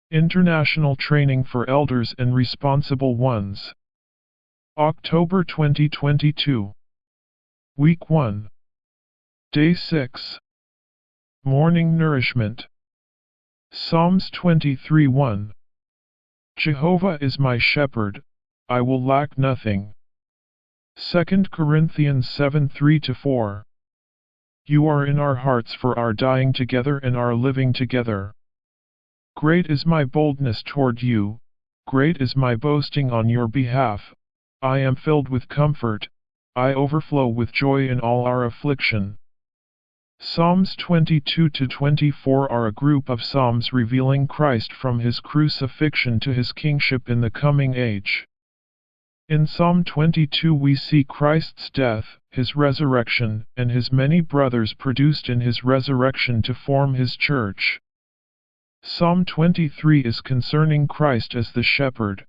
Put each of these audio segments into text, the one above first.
International Training for Elders and Responsible Ones. October 2022. Week 1. Day 6. Morning Nourishment. Psalms 23:1. Jehovah is my shepherd, I will lack nothing. 2 Corinthians 7:3-4. You are in our hearts for our dying together and our living together. Great is my boldness toward you, great is my boasting on your behalf. I am filled with comfort, I overflow with joy in all our affliction. Psalms 22-24 are a group of psalms revealing Christ from his crucifixion to his kingship in the coming age. In Psalm 22 we see Christ's death, his resurrection, and his many brothers produced in his resurrection to form his church. Psalm 23 is concerning Christ as the shepherd.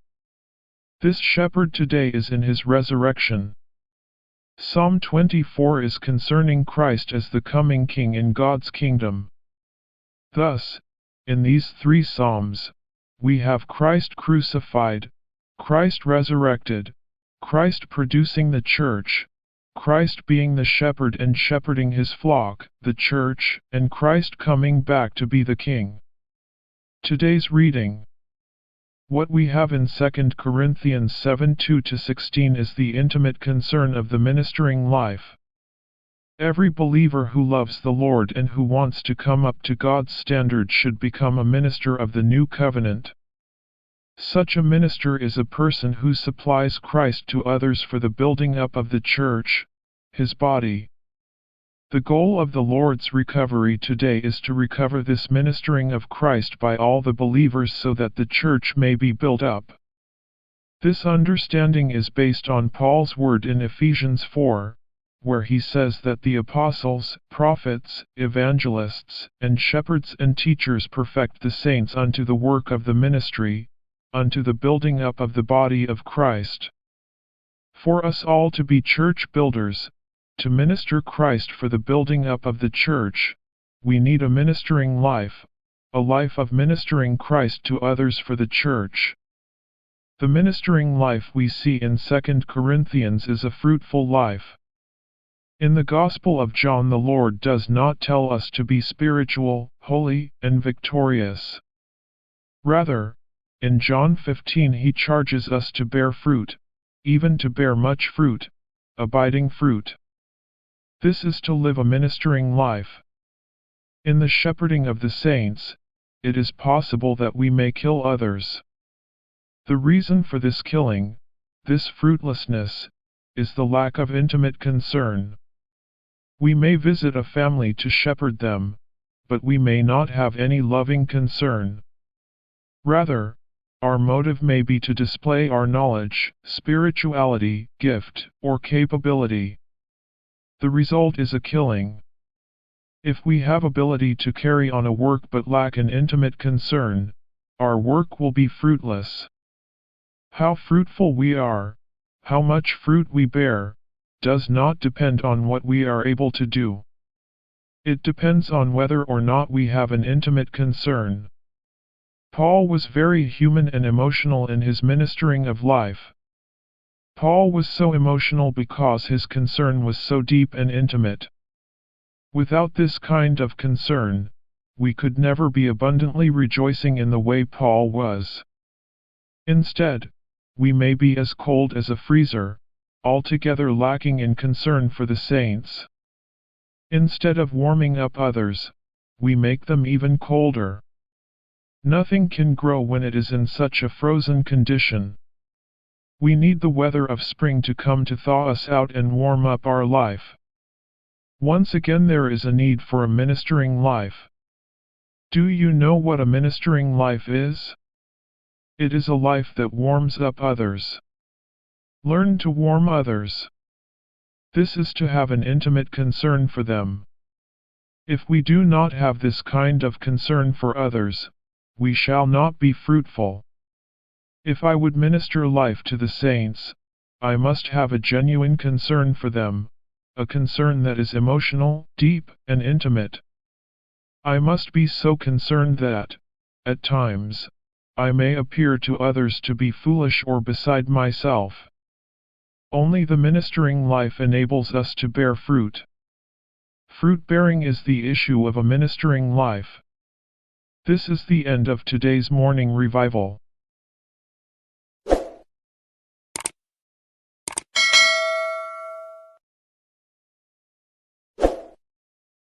This shepherd today is in his resurrection. Psalm 24 is concerning Christ as the coming king in God's kingdom. Thus, in these three psalms, we have Christ crucified, Christ resurrected, Christ producing the church, Christ being the shepherd and shepherding his flock, the church, and Christ coming back to be the king. Today's reading. What we have in 2 Corinthians 7:2-16 is the intimate concern of the ministering life. Every believer who loves the Lord and who wants to come up to God's standard should become a minister of the new covenant. Such a minister is a person who supplies Christ to others for the building up of the church, his body. The goal of the Lord's recovery today is to recover this ministering of Christ by all the believers so that the church may be built up. This understanding is based on Paul's word in Ephesians 4, where he says that the apostles, prophets, evangelists, and shepherds and teachers perfect the saints unto the work of the ministry, unto the building up of the body of Christ. For us all to be church builders, to minister Christ for the building up of the church, we need a ministering life, a life of ministering Christ to others for the church. The ministering life we see in 2 Corinthians is a fruitful life. In the Gospel of John the Lord does not tell us to be spiritual, holy, and victorious. Rather, in John 15 he charges us to bear fruit, even to bear much fruit, abiding fruit. This is to live a ministering life. In the shepherding of the saints, it is possible that we may kill others. The reason for this killing, this fruitlessness, is the lack of intimate concern. We may visit a family to shepherd them, but we may not have any loving concern. Rather, our motive may be to display our knowledge, spirituality, gift, or capability. The result is a killing. If we have ability to carry on a work but lack an intimate concern, our work will be fruitless. How fruitful we are, how much fruit we bear, does not depend on what we are able to do. It depends on whether or not we have an intimate concern. Paul was very human and emotional in his ministering of life. Paul was so emotional because his concern was so deep and intimate. Without this kind of concern, we could never be abundantly rejoicing in the way Paul was. Instead, we may be as cold as a freezer, altogether lacking in concern for the saints. Instead of warming up others, we make them even colder. Nothing can grow when it is in such a frozen condition. We need the weather of spring to come to thaw us out and warm up our life. Once again there is a need for a ministering life. Do you know what a ministering life is? It is a life that warms up others. Learn to warm others. This is to have an intimate concern for them. If we do not have this kind of concern for others, we shall not be fruitful. If I would minister life to the saints, I must have a genuine concern for them, a concern that is emotional, deep, and intimate. I must be so concerned that, at times, I may appear to others to be foolish or beside myself. Only the ministering life enables us to bear fruit. Fruit-bearing is the issue of a ministering life. This is the end of today's morning revival.